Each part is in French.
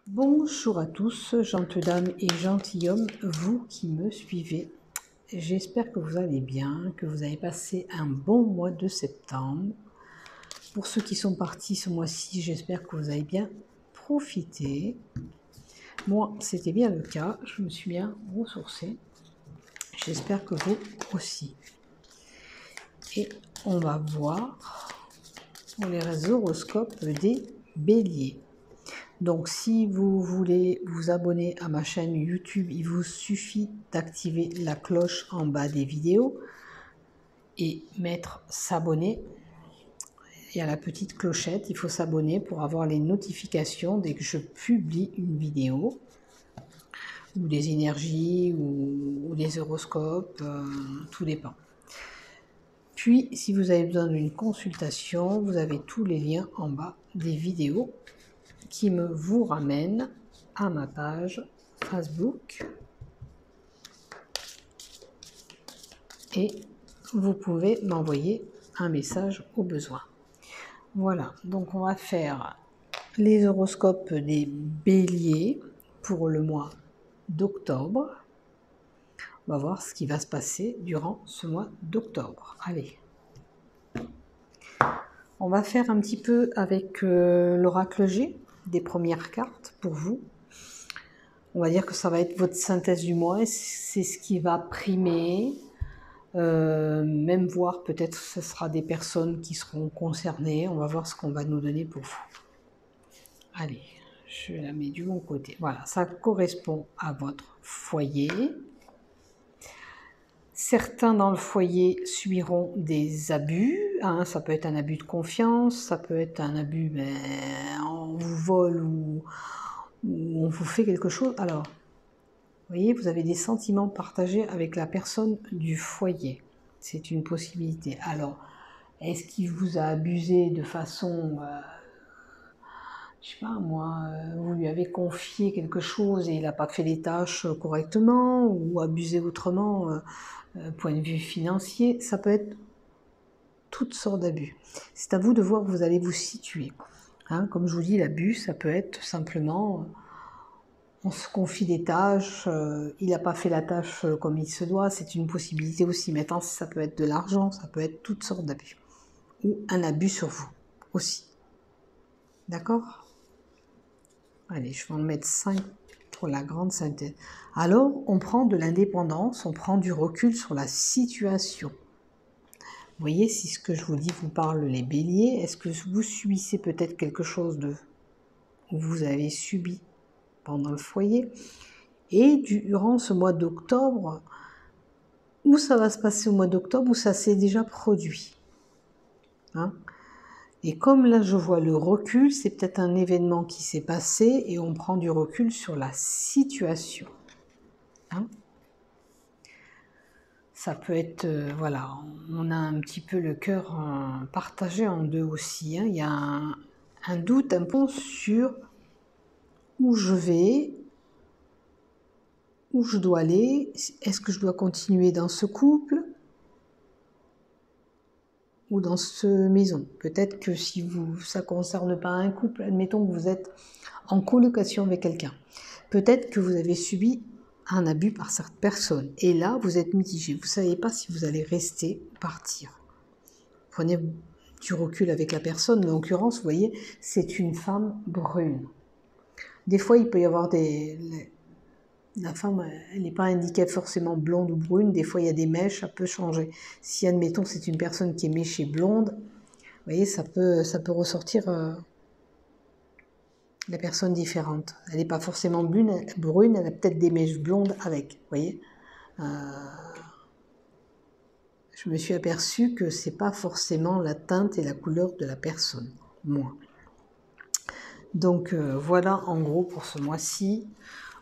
Bonjour à tous, gentes dames et gentilshommes, vous qui me suivez. J'espère que vous allez bien, que vous avez passé un bon mois de septembre. Pour ceux qui sont partis ce mois-ci, j'espère que vous avez bien profité. Moi, c'était bien le cas, je me suis bien ressourcée. J'espère que vous aussi. Et on va voir pour les horoscopes des béliers. Donc si vous voulez vous abonner à ma chaîne YouTube, il vous suffit d'activer la cloche en bas des vidéos et mettre s'abonner. Il y a la petite clochette, il faut s'abonner pour avoir les notifications dès que je publie une vidéo, ou des énergies, ou des horoscopes, tout dépend. Puis si vous avez besoin d'une consultation, vous avez tous les liens en bas des vidéos qui vous ramène à ma page Facebook et vous pouvez m'envoyer un message au besoin. Voilà, donc on va faire les horoscopes des béliers pour le mois d'octobre. On va voir ce qui va se passer durant ce mois d'octobre. Allez, on va faire un petit peu avec l'oracle G, des premières cartes pour vous. On va dire que ça va être votre synthèse du mois, c'est ce qui va primer, même voir peut-être ce sera des personnes qui seront concernées. On va voir ce qu'on va nous donner pour vous. Allez, je la mets du bon côté. Voilà, ça correspond à votre foyer. Certains dans le foyer subiront des abus. Ça peut être un abus de confiance, ça peut être un abus, on vous vole ou on vous fait quelque chose. Alors, vous voyez, vous avez des sentiments partagés avec la personne du foyer. C'est une possibilité. Alors, est-ce qu'il vous a abusé de façon, je sais pas moi, vous lui avez confié quelque chose et il n'a pas fait les tâches correctement, ou abusé autrement, point de vue financier, ça peut être toutes sortes d'abus. C'est à vous de voir où vous allez vous situer. Comme je vous dis, l'abus, ça peut être simplement, on se confie des tâches, il n'a pas fait la tâche comme il se doit, c'est une possibilité aussi. Maintenant, ça peut être de l'argent, ça peut être toutes sortes d'abus. Ou un abus sur vous aussi. D'accord ? Allez, je vais en mettre 5 pour la grande synthèse. Alors, on prend de l'indépendance, on prend du recul sur la situation. Vous voyez, si ce que je vous dis vous parle, les béliers, est-ce que vous subissez peut-être quelque chose où vous avez subi pendant le foyer? Et durant ce mois d'octobre, où ça va se passer au mois d'octobre, où ça s'est déjà produit. Et comme là je vois le recul, c'est peut-être un événement qui s'est passé et on prend du recul sur la situation. Ça peut être, voilà, on a un petit peu le cœur partagé en deux aussi. Il y a un doute un peu sur où je vais, où je dois aller. Est-ce que je dois continuer dans ce couple ou dans cette maison? Peut-être que si ça ne concerne pas un couple, admettons que vous êtes en colocation avec quelqu'un. Peut-être que vous avez subi un abus par cette personne. Et là, vous êtes mitigé. Vous ne savez pas si vous allez rester ou partir. Prenez du recul avec la personne. Mais en l'occurrence, vous voyez, c'est une femme brune. Des fois, il peut y avoir la femme, elle n'est pas indiquée forcément blonde ou brune. Des fois, il y a des mèches, ça peut changer. Si, admettons, c'est une personne qui est méchée blonde, vous voyez, ça peut ressortir la personne différente. Elle n'est pas forcément brune, elle a peut-être des mèches blondes avec, vous voyez. Je me suis aperçue que c'est pas forcément la teinte et la couleur de la personne, moi. Donc voilà en gros pour ce mois-ci,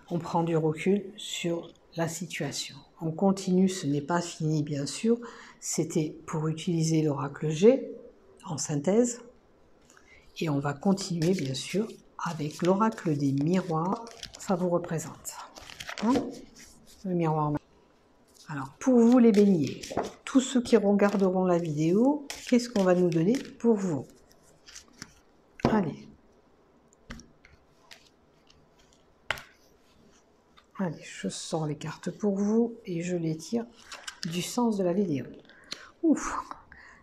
on prend du recul sur la situation. On continue, ce n'est pas fini bien sûr, c'était pour utiliser l'oracle G en synthèse, et on va continuer bien sûr avec l'oracle des miroirs, ça vous représente. Le miroir. Alors, pour vous les béliers, tous ceux qui regarderont la vidéo, qu'est-ce qu'on va nous donner pour vous? Allez. Allez, je sors les cartes pour vous et je les tire du sens de la vidéo. Ouf.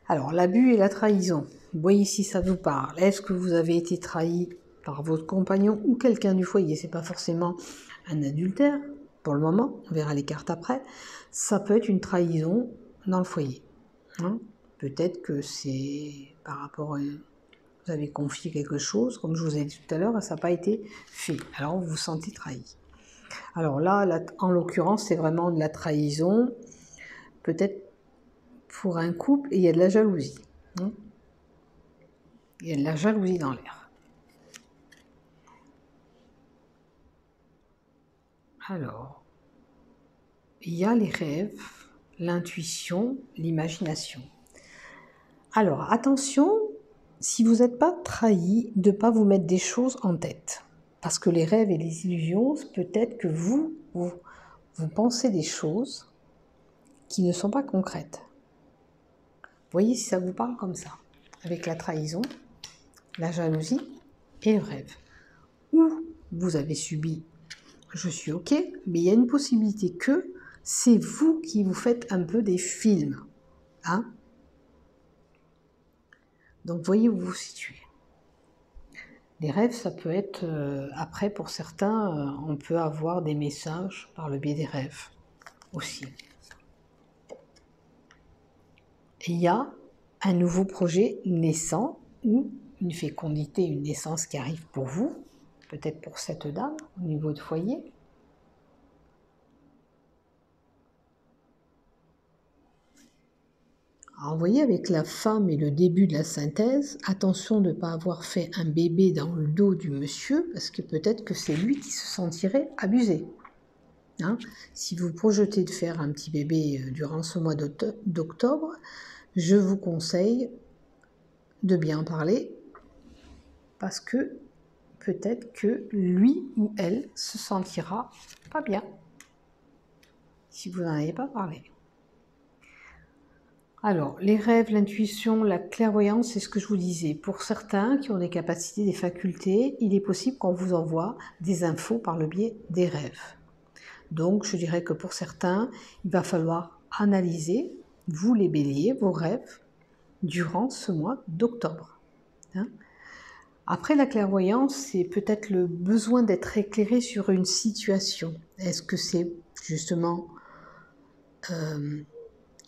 Alors, l'abus et la trahison. Voyez si ça vous parle. Est-ce que vous avez été trahi par votre compagnon ou quelqu'un du foyer? C'est pas forcément un adultère, pour le moment. On verra les cartes après. Ça peut être une trahison dans le foyer. Hein, peut-être que c'est par rapport à... Vous avez confié quelque chose, comme je vous ai dit tout à l'heure, ça n'a pas été fait. Alors, vous vous sentez trahi. Alors là, en l'occurrence, c'est vraiment de la trahison. Peut-être pour un couple, et il y a de la jalousie. Hein, il y a de la jalousie dans l'air. Alors, il y a les rêves, l'intuition, l'imagination. Alors, attention, si vous n'êtes pas trahi, de ne pas vous mettre des choses en tête. Parce que les rêves et les illusions, peut-être que vous pensez des choses qui ne sont pas concrètes. Voyez si ça vous parle comme ça, avec la trahison, la jalousie et le rêve. Ou vous avez subi, je suis ok, mais il y a une possibilité que c'est vous qui vous faites un peu des films. Hein? Donc voyez où vous vous situez. Les rêves, ça peut être, après pour certains, on peut avoir des messages par le biais des rêves aussi. Et il y a un nouveau projet naissant ou une fécondité, une naissance qui arrive pour vous, peut-être pour cette dame au niveau de foyer. Alors, vous voyez, avec la femme et le début de la synthèse, attention de ne pas avoir fait un bébé dans le dos du monsieur, parce que peut-être que c'est lui qui se sentirait abusé. Hein, si vous projetez de faire un petit bébé durant ce mois d'octobre, je vous conseille de bien parler, parce que peut-être que lui ou elle se sentira pas bien, si vous n'en avez pas parlé. Alors, les rêves, l'intuition, la clairvoyance, c'est ce que je vous disais. Pour certains qui ont des capacités, des facultés, il est possible qu'on vous envoie des infos par le biais des rêves. Donc, je dirais que pour certains, il va falloir analyser, vous les béliers, vos rêves, durant ce mois d'octobre. Hein. Après, la clairvoyance, c'est peut-être le besoin d'être éclairé sur une situation. Est-ce que c'est justement...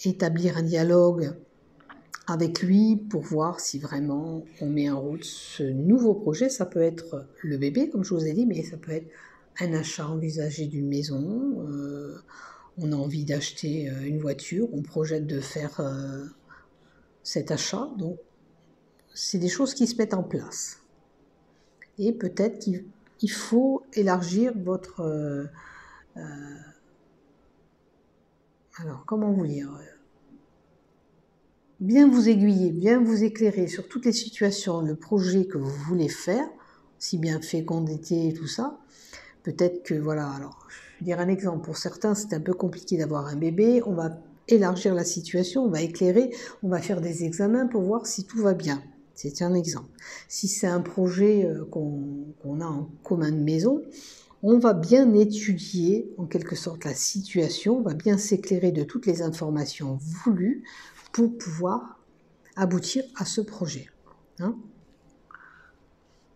établir un dialogue avec lui pour voir si vraiment on met en route ce nouveau projet. Ça peut être le bébé, comme je vous ai dit, mais ça peut être un achat envisagé d'une maison, on a envie d'acheter une voiture, on projette de faire cet achat. Donc, c'est des choses qui se mettent en place. Et peut-être qu'il faut élargir votre... alors, comment vous dire, bien vous aiguiller, bien vous éclairer sur toutes les situations, le projet que vous voulez faire, si bien fécondité et tout ça. Peut-être que, voilà, alors, je vais dire un exemple. Pour certains, c'est un peu compliqué d'avoir un bébé. On va élargir la situation, on va éclairer, on va faire des examens pour voir si tout va bien. C'est un exemple. Si c'est un projet qu'on a en commun de maison, on va bien étudier en quelque sorte la situation, on va bien s'éclairer de toutes les informations voulues pour pouvoir aboutir à ce projet. Hein.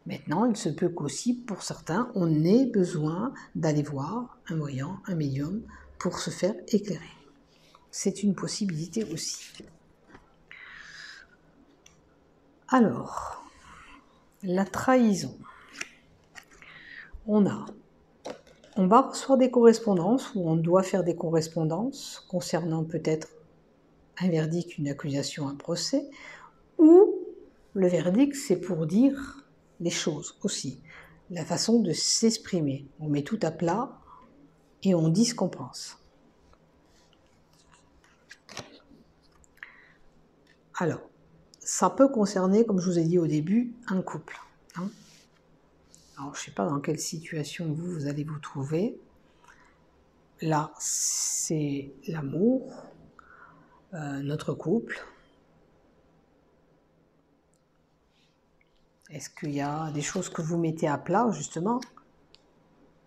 Maintenant, il se peut qu'aussi, pour certains, on ait besoin d'aller voir un voyant, un médium, pour se faire éclairer. C'est une possibilité aussi. Alors, la trahison. On va recevoir des correspondances, ou on doit faire des correspondances concernant peut-être un verdict, une accusation, un procès, ou le verdict, c'est pour dire les choses aussi. La façon de s'exprimer. On met tout à plat et on dit ce qu'on pense. Alors, ça peut concerner, comme je vous ai dit au début, un couple. Hein. Alors, je ne sais pas dans quelle situation vous allez vous trouver. Là, c'est l'amour, notre couple. Est-ce qu'il y a des choses que vous mettez à plat, justement,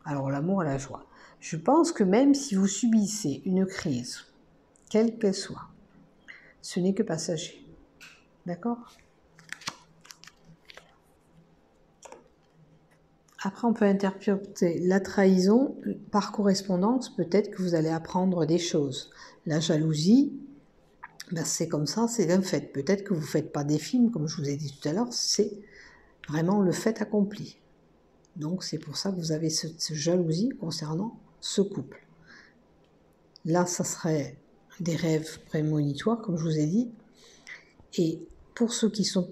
Alors l'amour et la joie. Je pense que même si vous subissez une crise, quelle qu'elle soit, ce n'est que passager. D'accord? Après, on peut interpréter la trahison par correspondance. Peut-être que vous allez apprendre des choses. La jalousie, ben c'est comme ça, c'est un fait. Peut-être que vous ne faites pas des films, comme je vous ai dit tout à l'heure, c'est vraiment le fait accompli. Donc c'est pour ça que vous avez cette jalousie concernant ce couple. Là, ça serait des rêves prémonitoires, comme je vous ai dit. Et pour ceux qui sont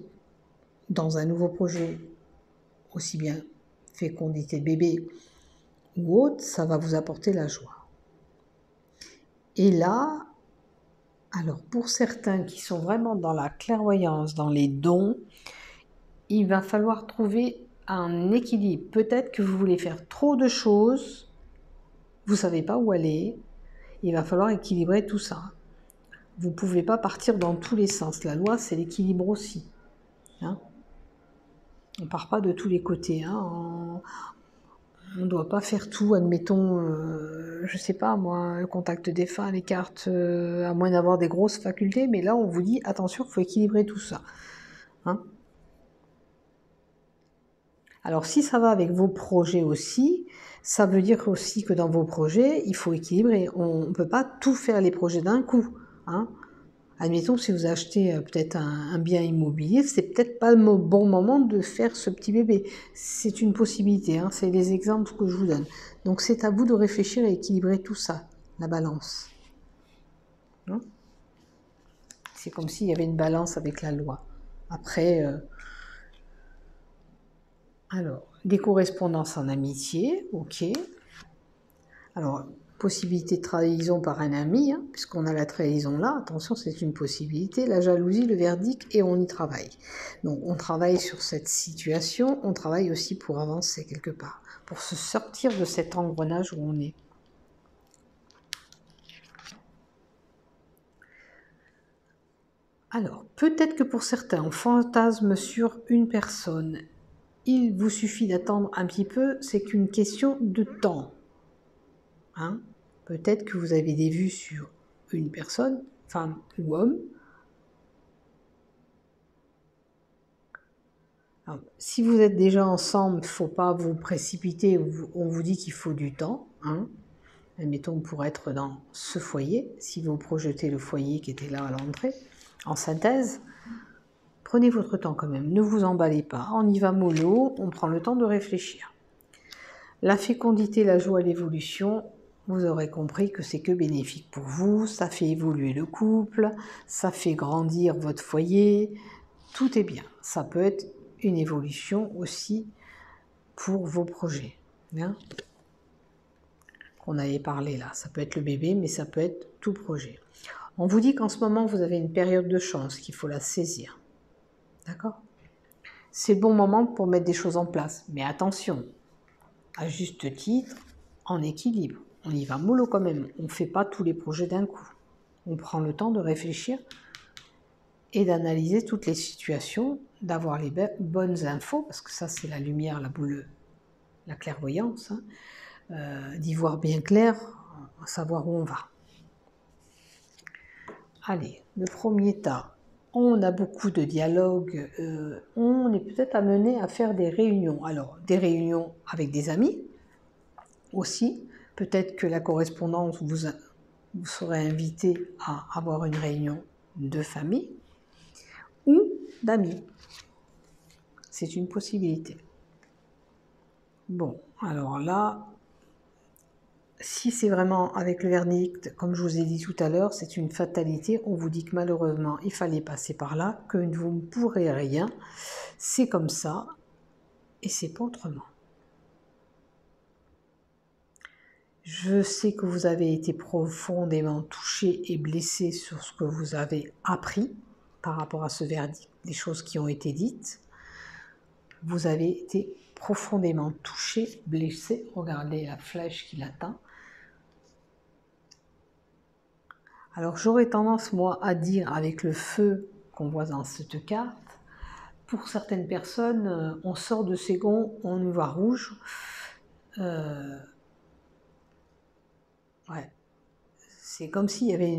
dans un nouveau projet, aussi bien fécondité bébé ou autre, ça va vous apporter la joie. Et là, alors pour certains qui sont vraiment dans la clairvoyance, dans les dons, il va falloir trouver un équilibre. Peut-être que vous voulez faire trop de choses, vous ne savez pas où aller, il va falloir équilibrer tout ça. Vous ne pouvez pas partir dans tous les sens. La loi, c'est l'équilibre aussi. Hein, on ne part pas de tous les côtés. Hein. On ne doit pas faire tout, admettons, je ne sais pas moi, le contact défunt, les cartes, à moins d'avoir des grosses facultés, mais là on vous dit, attention, il faut équilibrer tout ça. Hein. Alors si ça va avec vos projets aussi, ça veut dire aussi que dans vos projets, il faut équilibrer. On ne peut pas tout faire les projets d'un coup. Hein. Admettons, si vous achetez peut-être un bien immobilier, c'est peut-être pas le bon moment de faire ce petit bébé. C'est une possibilité, hein, c'est les exemples que je vous donne. Donc c'est à vous de réfléchir et équilibrer tout ça, la balance. Hein, c'est comme s'il y avait une balance avec la loi. Après, alors, des correspondances en amitié, ok. Alors, possibilité de trahison par un ami, hein, puisqu'on a la trahison là, attention, c'est une possibilité, la jalousie, le verdict, et on y travaille. Donc on travaille sur cette situation, on travaille aussi pour avancer quelque part, pour se sortir de cet engrenage où on est. Alors, peut-être que pour certains, on fantasme sur une personne. Il vous suffit d'attendre un petit peu, c'est qu'une question de temps. Hein, peut-être que vous avez des vues sur une personne, femme ou homme. Alors, si vous êtes déjà ensemble, il ne faut pas vous précipiter, on vous dit qu'il faut du temps. Hein. Admettons pour être dans ce foyer, si vous projetez le foyer qui était là à l'entrée, en synthèse, prenez votre temps quand même, ne vous emballez pas, on y va mollo, on prend le temps de réfléchir. La fécondité, la joie, l'évolution, vous aurez compris que c'est que bénéfique pour vous, ça fait évoluer le couple, ça fait grandir votre foyer, tout est bien. Ça peut être une évolution aussi pour vos projets. Hein, qu'on avait parlé là, ça peut être le bébé, mais ça peut être tout projet. On vous dit qu'en ce moment, vous avez une période de chance, qu'il faut la saisir. D'accord? C'est le bon moment pour mettre des choses en place, mais attention, à juste titre, en équilibre. On y va mollo quand même, on ne fait pas tous les projets d'un coup. On prend le temps de réfléchir et d'analyser toutes les situations, d'avoir les bonnes infos, parce que ça c'est la lumière, la boule, la clairvoyance, hein, d'y voir bien clair, savoir où on va. Allez, le premier tas, on a beaucoup de dialogues, on est peut-être amené à faire des réunions. Alors, des réunions avec des amis aussi, peut-être que la correspondance vous serez invité à avoir une réunion de famille ou d'amis. C'est une possibilité. Bon, alors là, si c'est vraiment avec le verdict, comme je vous ai dit tout à l'heure, c'est une fatalité. On vous dit que malheureusement, il fallait passer par là, que vous ne pourrez rien. C'est comme ça et c'est pas autrement. Je sais que vous avez été profondément touché et blessé sur ce que vous avez appris par rapport à ce verdict, les choses qui ont été dites. Vous avez été profondément touché, blessé. Regardez la flèche qui l'atteint. Alors j'aurais tendance, moi, à dire avec le feu qu'on voit dans cette carte, pour certaines personnes, on sort de ses gonds, on y voit rouge. Ouais. C'est comme s'il y avait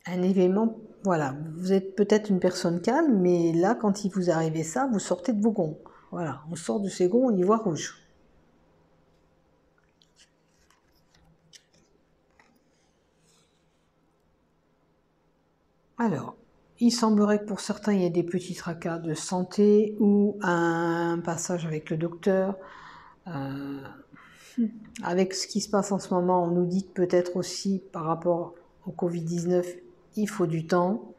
un événement. Voilà, vous êtes peut-être une personne calme, mais là, quand il vous arrive ça, vous sortez de vos gonds. Voilà, on sort de ces gonds, on y voit rouge. Alors, il semblerait que pour certains, il y ait des petits tracas de santé ou un passage avec le docteur. Avec ce qui se passe en ce moment, on nous dit que peut-être aussi par rapport au Covid-19, il faut du temps.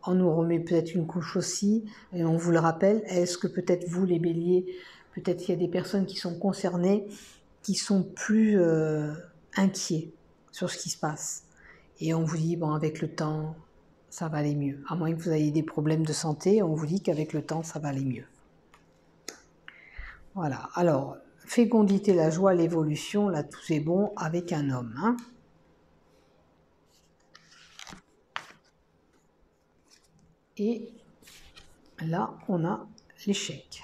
On nous remet peut-être une couche aussi, et on vous le rappelle. Est-ce que peut-être vous, les béliers, peut-être qu'il y a des personnes qui sont concernées, qui sont plus inquiets sur ce qui se passe. Et on vous dit, bon, avec le temps, ça va aller mieux. À moins que vous ayez des problèmes de santé, on vous dit qu'avec le temps, ça va aller mieux. Voilà. Alors, fécondité, la joie, l'évolution, là, tout est bon avec un homme. Hein. Et là, on a l'échec.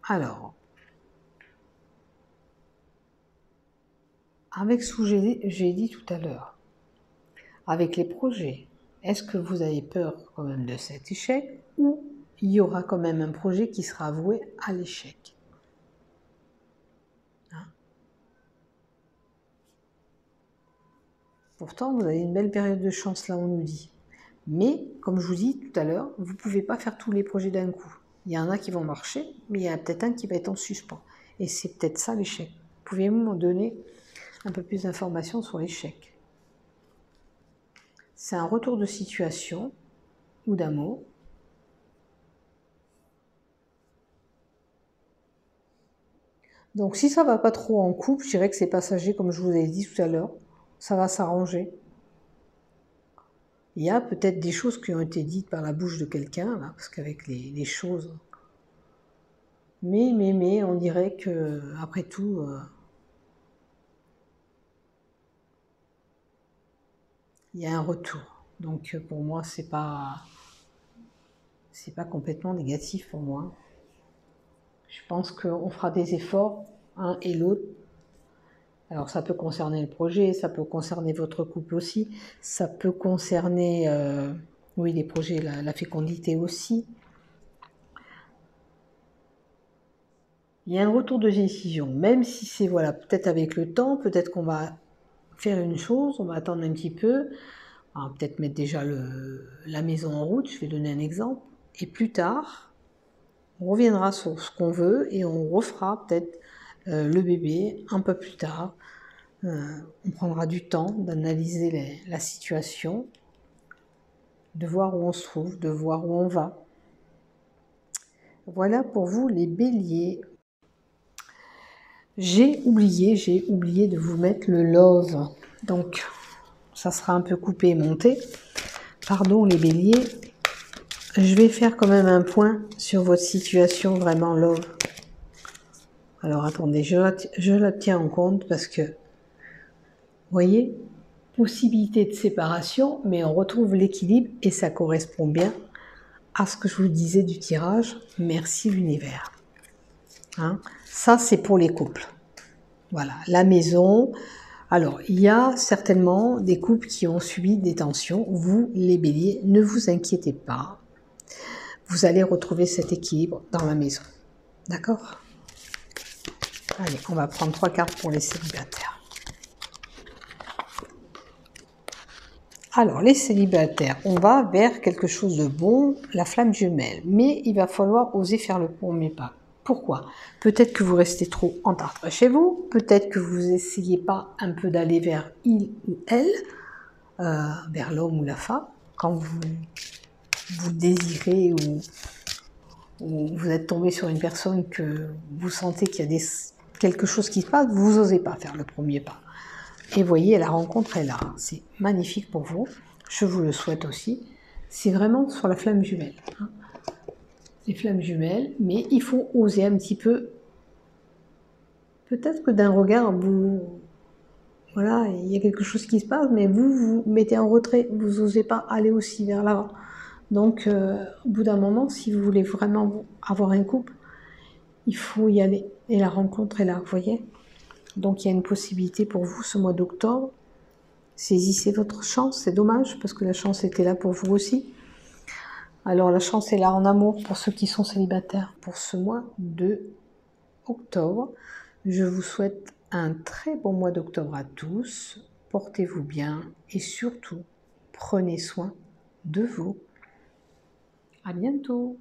Alors, avec ce que j'ai dit tout à l'heure, avec les projets, est-ce que vous avez peur quand même de cet échec ou il y aura quand même un projet qui sera voué à l'échec? Hein? Pourtant, vous avez une belle période de chance là, on nous dit. Mais, comme je vous dis tout à l'heure, vous ne pouvez pas faire tous les projets d'un coup. Il y en a qui vont marcher, mais il y en a peut-être un qui va être en suspens. Et c'est peut-être ça l'échec. Pouvez-vous me donner un peu plus d'informations sur l'échec? C'est un retour de situation ou d'amour. Donc si ça va pas trop en couple, je dirais que c'est passager, comme je vous ai dit tout à l'heure. Ça va s'arranger. Il y a peut-être des choses qui ont été dites par la bouche de quelqu'un, là, parce qu'avec les choses... Mais, on dirait que, après tout, il y a un retour. Donc pour moi, c'est pas complètement négatif pour moi. Je pense qu'on fera des efforts, un et l'autre. Alors ça peut concerner le projet, ça peut concerner votre couple aussi, ça peut concerner, oui, les projets, la fécondité aussi. Il y a un retour de décision, même si c'est, voilà, peut-être avec le temps, peut-être qu'on va faire une chose, on va attendre un petit peu, on va peut-être mettre déjà la maison en route, je vais donner un exemple, et plus tard, on reviendra sur ce qu'on veut et on refera peut-être le bébé un peu plus tard. On prendra du temps d'analyser la situation, de voir où on se trouve, de voir où on va. Voilà pour vous les béliers. J'ai oublié de vous mettre le love. Donc, ça sera un peu coupé et monté. Pardon les béliers. Je vais faire quand même un point sur votre situation vraiment love. Alors attendez, je la tiens en compte parce que, vous voyez, possibilité de séparation, mais on retrouve l'équilibre et ça correspond bien à ce que je vous disais du tirage. Merci l'univers. Hein, ça, c'est pour les couples. Voilà, la maison. Alors, il y a certainement des couples qui ont subi des tensions. Vous, les béliers, ne vous inquiétez pas. Vous allez retrouver cet équilibre dans la maison. D'accord? Allez, on va prendre 3 cartes pour les célibataires. Alors, les célibataires, on va vers quelque chose de bon, la flamme jumelle. Mais il va falloir oser faire le premier pas. Pourquoi? Peut-être que vous restez trop entartré chez vous, peut-être que vous essayez pas un peu d'aller vers il ou elle, vers l'homme ou la femme, quand vous désirez ou vous êtes tombé sur une personne que vous sentez qu'il y a quelque chose qui se passe, vous n'osez pas faire le premier pas. Et voyez, la rencontre est là. C'est magnifique pour vous. Je vous le souhaite aussi. C'est vraiment sur la flamme jumelle. Hein. Les flammes jumelles, mais il faut oser un petit peu. Peut-être que d'un regard, voilà, il y a quelque chose qui se passe, mais vous mettez en retrait. Vous n'osez pas aller aussi vers l'avant. Donc, au bout d'un moment, si vous voulez vraiment avoir un couple, il faut y aller. Et la rencontre est là, vous voyez? Donc il y a une possibilité pour vous ce mois d'octobre. Saisissez votre chance, c'est dommage parce que la chance était là pour vous aussi. Alors la chance est là en amour pour ceux qui sont célibataires. Pour ce mois de octobre, je vous souhaite un très bon mois d'octobre à tous. Portez-vous bien et surtout, prenez soin de vous. À bientôt.